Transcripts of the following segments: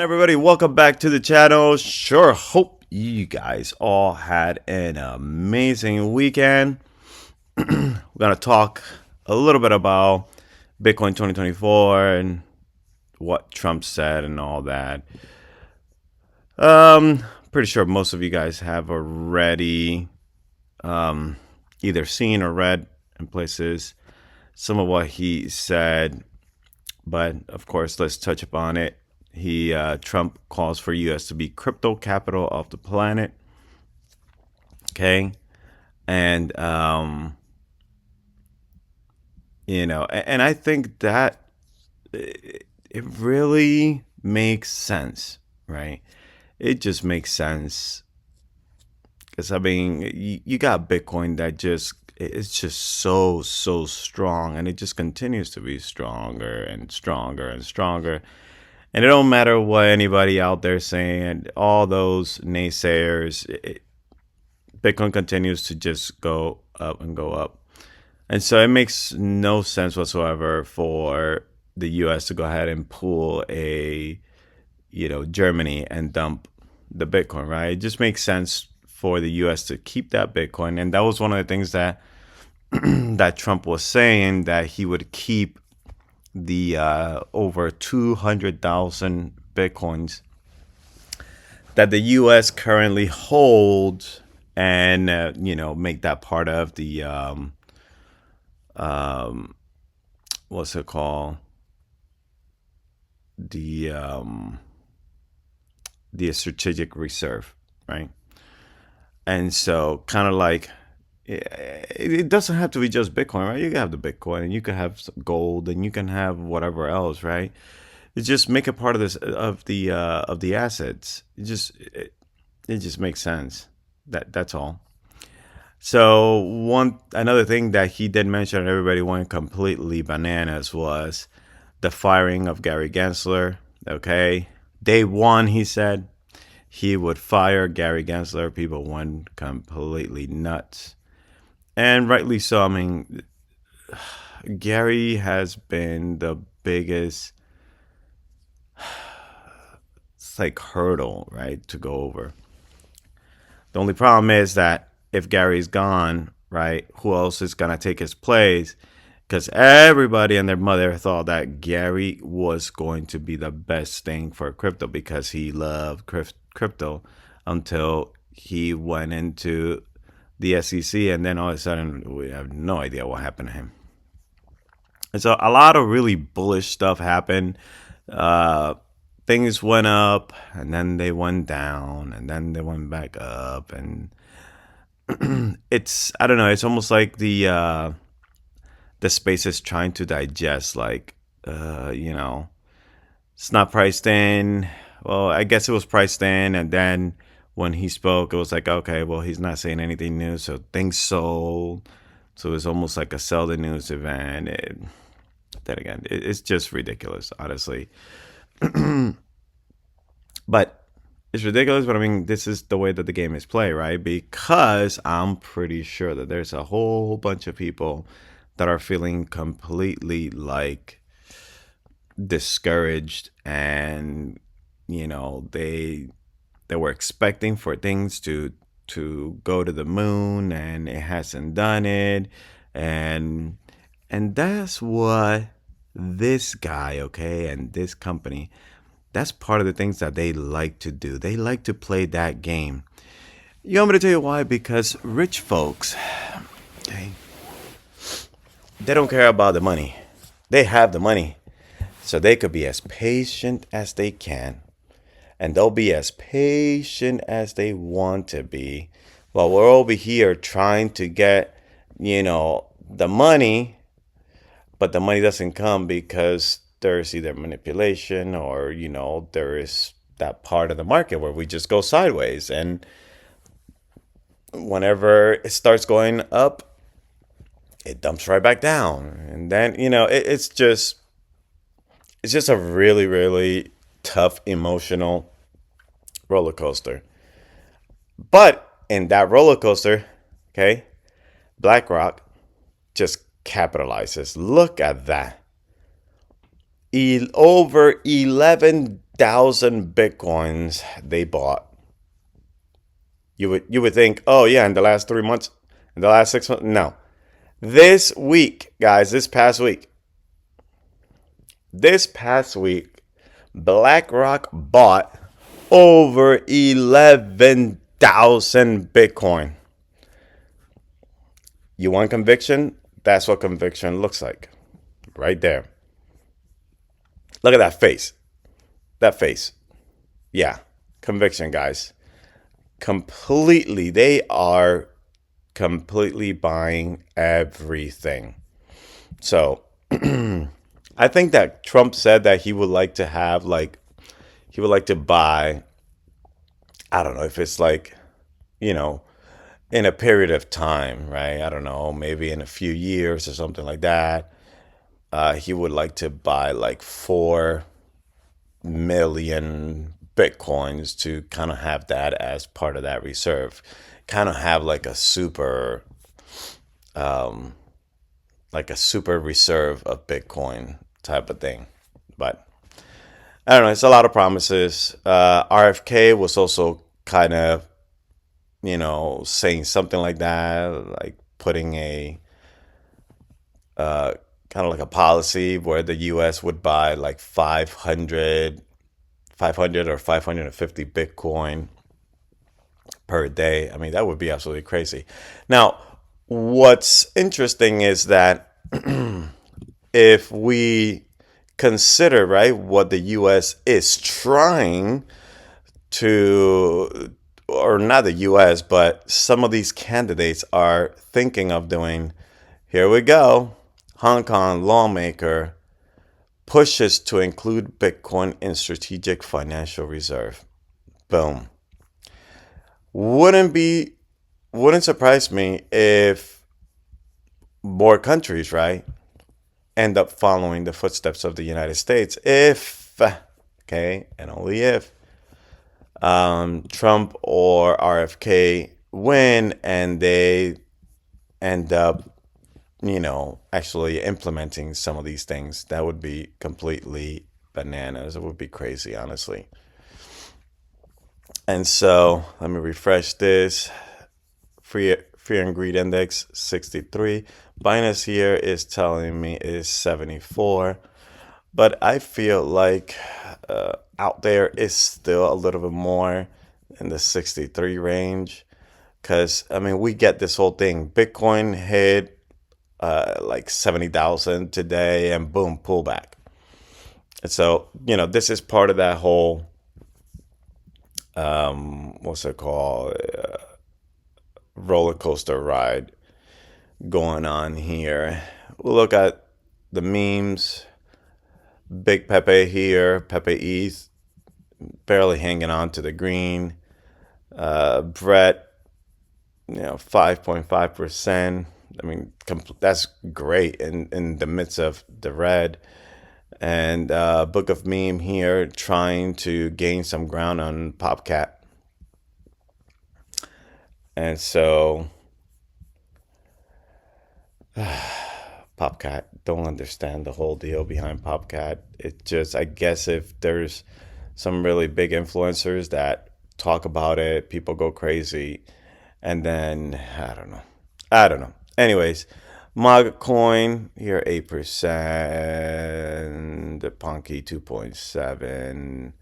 everybody? Welcome back to the channel. Sure hope you guys all had an amazing weekend. We're gonna talk a little bit about Bitcoin 2024 and what Trump said and all that. Pretty sure most of you guys have already either seen or read in places some of what he said, but of course, let's touch upon it. Trump calls for U.S. to be crypto capital of the planet. Okay, and and I think that it really makes sense, right? It just makes sense because I mean, you got Bitcoin that it's just so strong, and it just continues to be stronger and stronger and stronger. And it don't matter what anybody out there saying, all those naysayers, Bitcoin continues to just go up and go up. And so it makes no sense whatsoever for the US to go ahead and pull Germany and dump the Bitcoin, right? It just makes sense for the US to keep that Bitcoin. And that was one of the things that that Trump was saying, that he would keep the over 200,000 Bitcoins that the U.S. currently holds, and make that part of the what's it called, the strategic reserve, right? And so kind of like it doesn't have to be just Bitcoin, right? You can have the Bitcoin, and you can have gold, and you can have whatever else, right? It just make it part of this of the assets. It just makes sense. That's all. So another thing that he did mention, and everybody went completely bananas, was the firing of Gary Gensler. Okay, day one, he said he would fire Gary Gensler. People went completely nuts. And rightly so. I mean, Gary has been the biggest hurdle, right, to go over. The only problem is that if Gary's gone, right, who else is going to take his place? Because everybody and their mother thought that Gary was going to be the best thing for crypto because he loved crypto, until he went into the SEC, and then all of a sudden we have no idea what happened to him. And so a lot of really bullish stuff happened. Things went up, and then they went down, and then they went back up, and I don't know, it's almost like the space is trying to digest, like it's not priced in. Well, I guess it was priced in, and then when he spoke, it was like, okay, well, he's not saying anything new, so things sold. So it's almost like a sell the news event. Then again, it's just ridiculous, honestly. But it's ridiculous, but I mean, this is the way that the game is played, right? Because I'm pretty sure that there's a whole bunch of people that are feeling completely like discouraged, and they were expecting for things to go to the moon, and it hasn't done it, and that's what this guy, okay, and this company, that's part of the things that they like to do. They like to play that game. You want me to tell you why? Because rich folks, okay, they don't care about the money. They have the money, so they could be as patient as they can, and they'll be as patient as they want to be, while we're over here trying to get the money, but the money doesn't come because there's either manipulation, or there is that part of the market where we just go sideways, and whenever it starts going up, it dumps right back down, and then it's just a really, really tough emotional roller coaster. But in that roller coaster, okay, BlackRock just capitalizes. Look at that. Over 11,000 Bitcoins they bought. You would think, oh yeah, in the last 3 months, in the last 6 months. No. This week, guys, this past week, BlackRock bought over 11,000 Bitcoin. You want conviction? That's what conviction looks like. Right there. Look at that face. That face. Yeah. Conviction, guys. Completely. They are completely buying everything. So I think that Trump said that he would like to have, like, he would like to buy, I don't know if it's like, you know, in a period of time, right? I don't know, maybe in a few years or something like that. He would like to buy like 4 million Bitcoins to kind of have that as part of that reserve. Kind of have like a super reserve of Bitcoin type of thing. But I don't know. It's a lot of promises. RFK was also kind of, saying something like that, like putting a kind of like a policy where the U.S. would buy like 500 or 550 Bitcoin per day. I mean, that would be absolutely crazy. Now, what's interesting is that if we consider, right, what the U.S. is trying to, or not the U.S., but some of these candidates are thinking of doing, here we go, Hong Kong lawmaker pushes to include Bitcoin in strategic financial reserve. Boom. Wouldn't be wouldn't surprise me if more countries, right, end up following the footsteps of the United States if, okay, and only if Trump or RFK win and they end up, actually implementing some of these things. That would be completely bananas. It would be crazy, honestly. And so let me refresh this. Fear and greed index 63. Binance here is telling me is 74. But I feel like out there is still a little bit more in the 63 range. Because, I mean, we get this whole thing. Bitcoin hit like 70,000 today and boom, pullback. And so, this is part of that whole, what's it called? Roller coaster ride going on here. We'll look at the memes. Big Pepe here, Pepe ETH, barely hanging on to the green. Brett, 5.5%. I mean, that's great in the midst of the red. And Book of Meme here trying to gain some ground on PopCat. And so PopCat, don't understand the whole deal behind PopCat. It just, I guess if there's some really big influencers that talk about it, people go crazy. And then, I don't know. Anyways, MAGA coin here 8%, the Punky 2.7,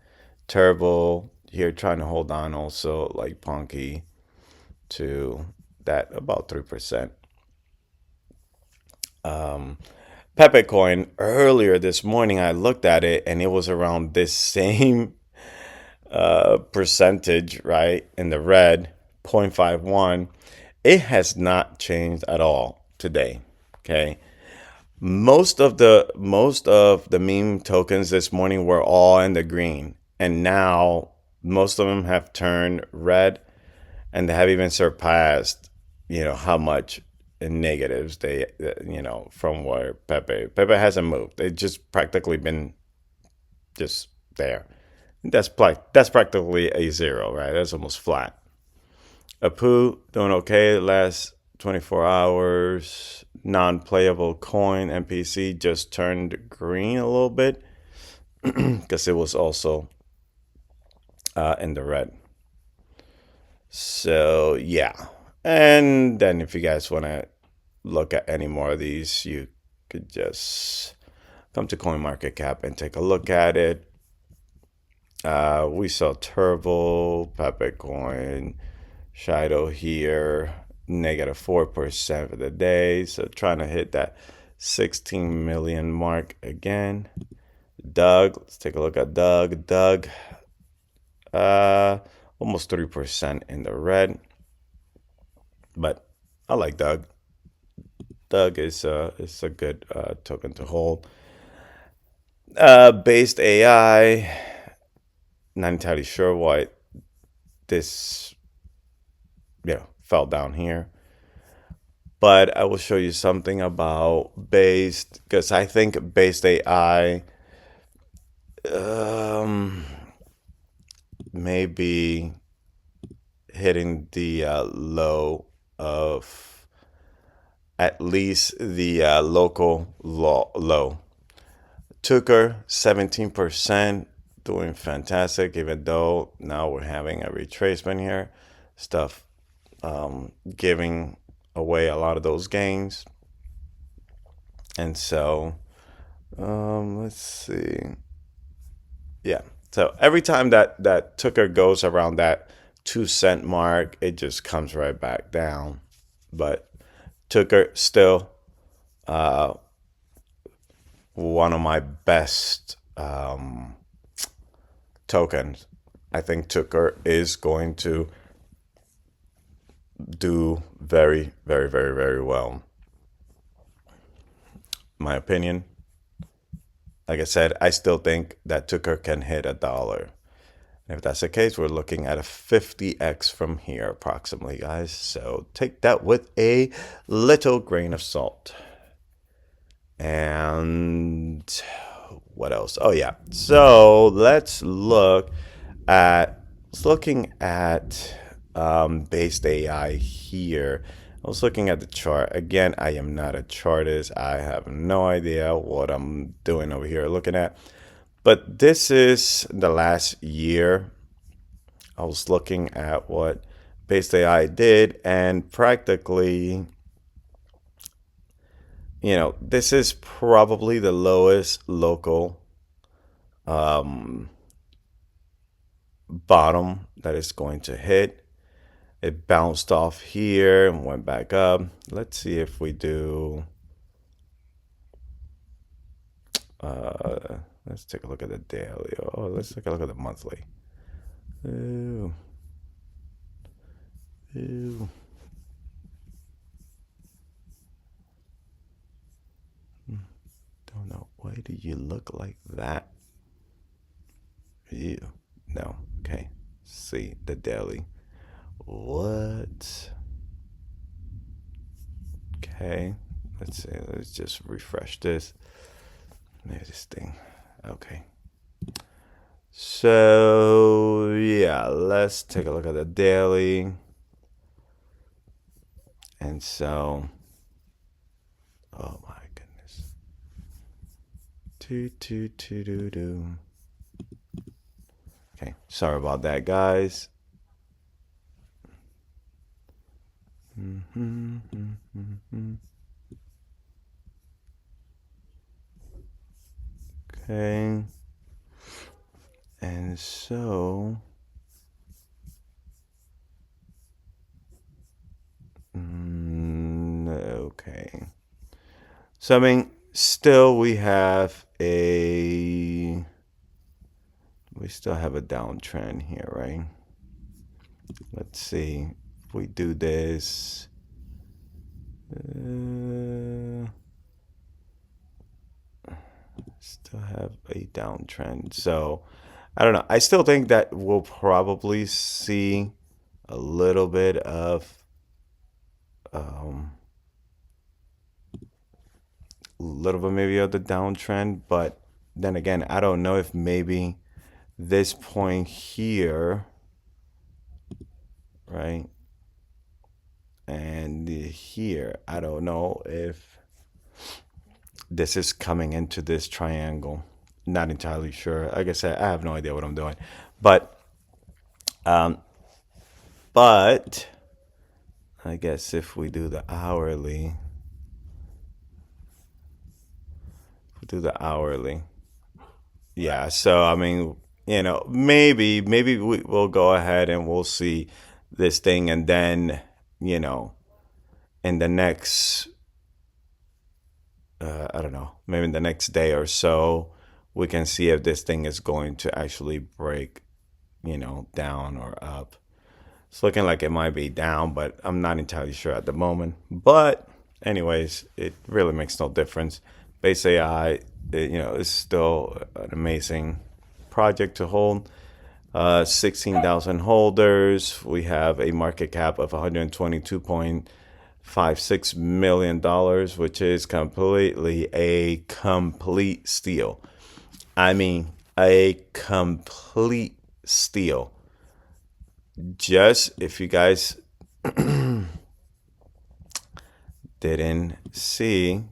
Turbo here trying to hold on also like Punky to that about 3%. Pepe coin earlier this morning I looked at it and it was around this same percentage, right, in the red, 0.51. It has not changed at all today. Okay. Most of the meme tokens this morning were all in the green, and now most of them have turned red, and they have even surpassed, how much in negatives they, from where Pepe hasn't moved. They've just practically been just there. That's practically a zero, right? That's almost flat. Apu doing okay last 24 hours. Non-playable coin NPC just turned green a little bit. because it was also in the red. So yeah, and then if you guys want to look at any more of these, you could just come to CoinMarketCap and take a look at it. We saw Turbo, Peppercoin, Shido here, -4% for the day. So trying to hit that 16 million mark again. Doug, let's take a look at Doug. Doug, uh, almost 3% in the red. But I like Doug. Doug is a good token to hold. Based AI, not entirely sure why this fell down here. But I will show you something about based, because I think based AI maybe hitting the low of at least the local low. Tucker 17%, doing fantastic, even though now we're having a retracement here. Stuff giving away a lot of those gains. And so let's see. Yeah. So every time that Tucker goes around that 2 cent mark, it just comes right back down. But Tucker still one of my best tokens. I think Tucker is going to do very, very, very, very well. My opinion. Like I said, I still think that Tucker can hit $1. If that's the case, we're looking at a 50x from here approximately, guys. So take that with a little grain of salt. And what else? Oh yeah. So let's look at looking at based AI here. I was looking at the chart. Again, I am not a chartist. I have no idea what I'm doing over here looking at. But this is the last year. I was looking at what based AI did, and practically, this is probably the lowest local bottom that it's going to hit. It bounced off here and went back up. Let's see if we do. Let's take a look at the daily. Oh, let's take a look at the monthly. Ooh. Ew. Don't know. Why do you look like that? Ew. No. Okay. See the daily. What? Okay. Let's see. Let's just refresh this. Maybe this thing. Okay. So yeah, let's take a look at the daily. And so, oh my goodness. Okay, sorry about that, guys. Okay. And so, okay. So, I mean, still we still have a downtrend here, right? Let's see if we do this. Still have a downtrend. So I don't know. I still think that we'll probably see a little bit of maybe of the downtrend, but then again, I don't know if maybe this point here, right? And here, I don't know if this is coming into this triangle. Not entirely sure. Like I said, I have no idea what I'm doing. But um, but I guess if we do the hourly, yeah. So I mean, maybe we'll go ahead and we'll see this thing, and then you know, in the next, I don't know, maybe in the next day or so, we can see if this thing is going to actually break, down or up. It's looking like it might be down, but I'm not entirely sure at the moment. But anyways, it really makes no difference. Base AI, is still an amazing project to hold. 16,000 holders. We have a market cap of $122.56 million, which is completely a complete steal. I mean, a complete steal. Just if you guys didn't see,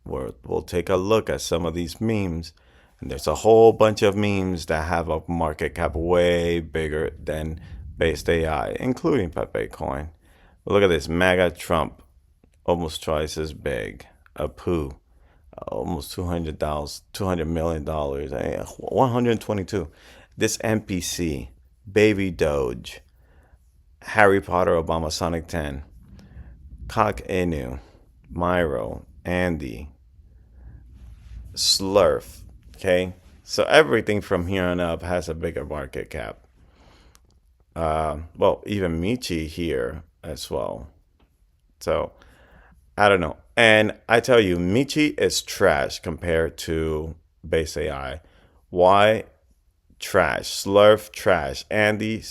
we'll take a look at some of these memes. And there's a whole bunch of memes that have a market cap way bigger than BasedAI, including Pepe Coin. But look at this: MAGA Trump, almost twice as big. A poo, almost $200 million. 122. This NPC, Baby Doge, Harry Potter, Obama, Sonic 10, Cock Inu, Myro, Andy, Slurf. Okay, so everything from here on up has a bigger market cap. Well, even Michi here as well. So I don't know. And I tell you, Michi is trash compared to Base AI. Why? Trash. Slurf, trash. Andy,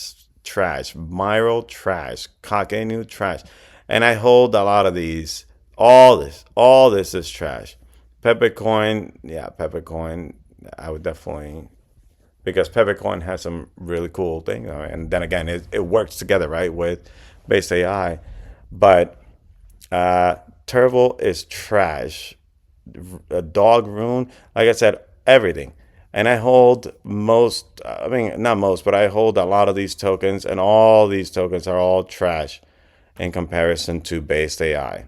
trash. Myro, trash. Kakenu, trash. And I hold a lot of these. All this is trash. Peppercoin, yeah, Peppercoin, I would definitely, because Peppercoin has some really cool things. And then again, it works together, right, with Base AI. But uh, Turtle is trash. A dog rune, like I said, everything. And I hold most, I mean, not most, but I hold a lot of these tokens, and all these tokens are all trash in comparison to Based AI.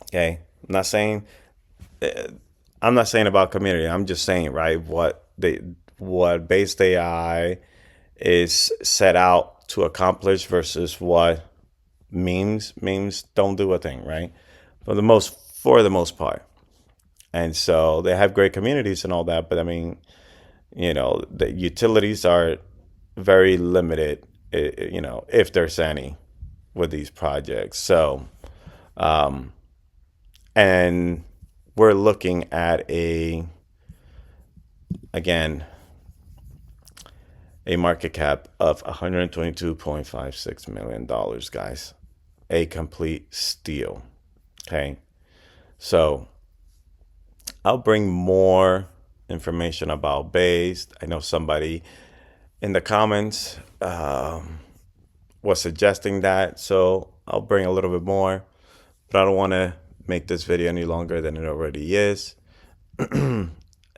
Okay, I'm not saying about community. I'm just saying, right, what Based AI is set out to accomplish versus what memes don't do a thing, right? For the most part. And so they have great communities and all that, but I mean, the utilities are very limited, if there's any, with these projects. So, and we're looking at again, a market cap of $122.56 million, guys. A complete steal. Okay. So I'll bring more information about Based. I know somebody in the comments was suggesting that, so I'll bring a little bit more, but I don't want to make this video any longer than it already is.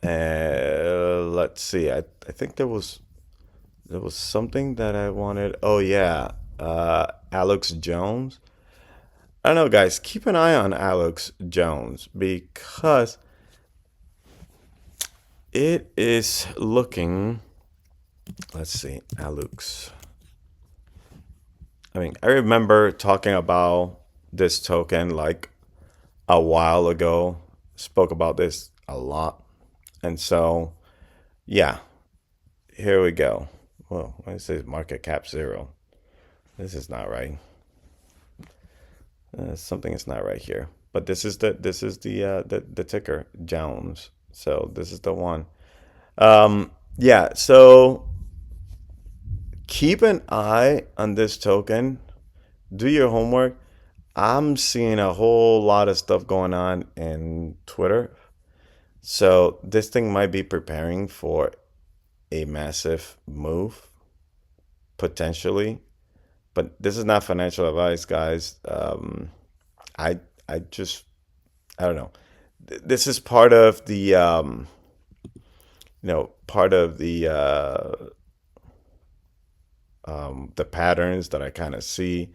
Let's see. I think there was something that I wanted. Oh yeah, Alex Jones. I don't know, guys. Keep an eye on Alex Jones because it is looking. Let's see, Alex. I mean, I remember talking about this token like a while ago. Spoke about this a lot, and so yeah, here we go. Well, what is this? Market cap zero. This is not right. Something is not right here. But this is the ticker Jones. So this is the one. Yeah. So keep an eye on this token. Do your homework. I'm seeing a whole lot of stuff going on in Twitter. So this thing might be preparing for a massive move potentially. But this is not financial advice, guys. I I don't know. This is part of the part of the patterns that I kind of see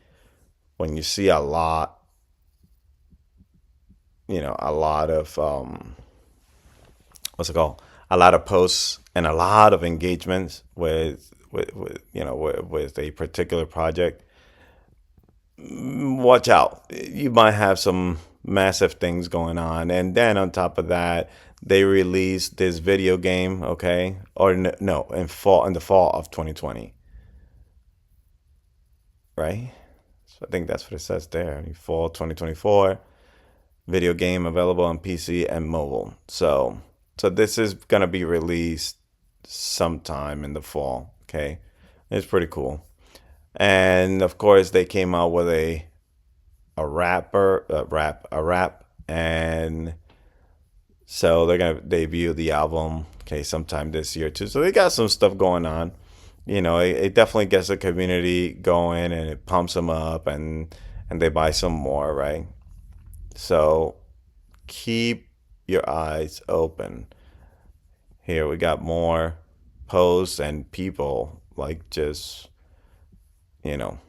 when you see a lot, a lot of what's it called? A lot of posts and a lot of engagements with a particular project. Watch out. You might have some massive things going on. And then on top of that, they released this video game, okay? Or no, in the fall of 2020, right? So I think that's what it says there. In fall 2024, video game available on PC and mobile. So this is gonna be released sometime in the fall, okay? It's pretty cool. And of course, they came out with a rap, and so they're gonna debut the album, okay, sometime this year too. So they got some stuff going on. It definitely gets the community going, and it pumps them up, and they buy some more, right? So keep your eyes open. Here we got more posts and people like just you know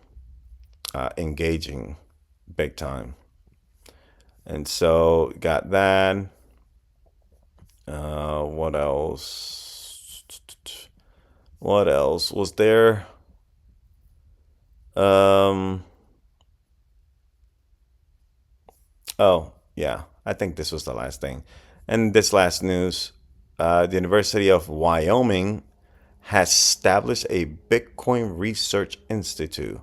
engaging big time. And so got that. What else? What else was there? Um. Oh yeah, I think this was the last thing. And this last news, the University of Wyoming has established a Bitcoin Research Institute,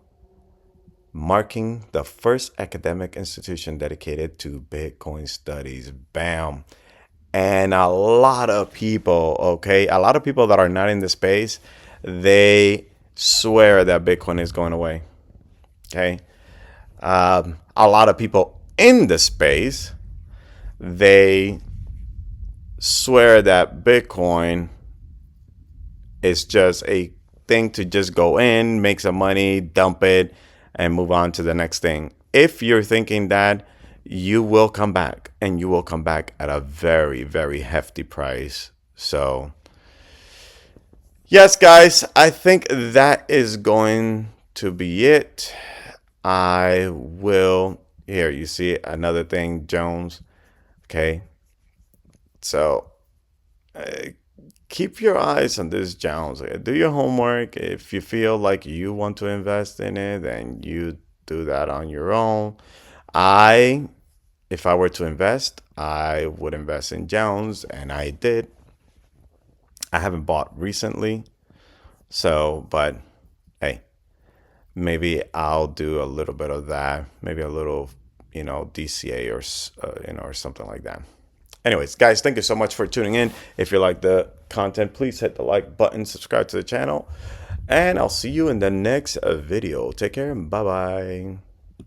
marking the first academic institution dedicated to Bitcoin studies. Bam. And a lot of people, okay, a lot of people that are not in the space, they swear that Bitcoin is going away. Okay. A lot of people in the space, they swear that Bitcoin is just a thing to just go in, make some money, dump it, and move on to the next thing. If you're thinking that, you will come back, and you will come back at a very, very hefty price. So, yes, guys, I think that is going to be it. I will. Here, you see another thing, Jones. Okay. So, keep your eyes on this Jones. Do your homework. If you feel like you want to invest in it, then you do that on your own. I, if I were to invest, I would invest in Jones, and I did. I haven't bought recently, so but hey, maybe I'll do a little bit of that. Maybe a little, DCA or something like that. Anyways, guys, thank you so much for tuning in. If you like the content, please hit the like button, subscribe to the channel, and I'll see you in the next video. Take care. Bye bye.